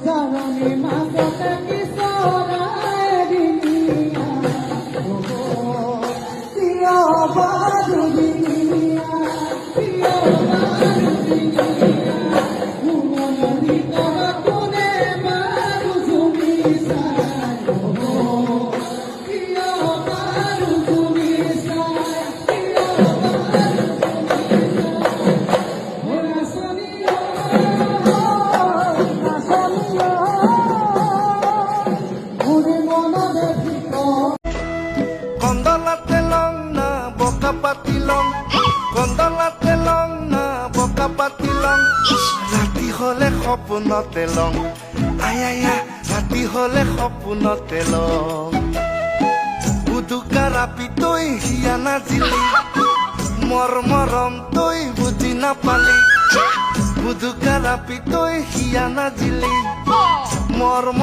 চরণে মাগতা কিশোরায় দিনিয়া প্রিয় বাদু দিনিয়া প্রিয় বাদু দিনিয়া মন ভিতর কোনে বাদু তুমি সায় প্রিয় বাদু তুমি সায় প্রিয় বাদু ওরা সনিয়া কন্দলাতে লং না বকা পাতিলং কন্দলাতে লং না বকা পাতিলং রাতি হলে সপোনতে লং আয়া রাতি হলে সপোনতে লং উদুকা ৰাপি তই হিয়া নাজিলি মৰম তই বুজি নাপালি উদুকা ৰাপি তই হিয়া নাজিলি মৰম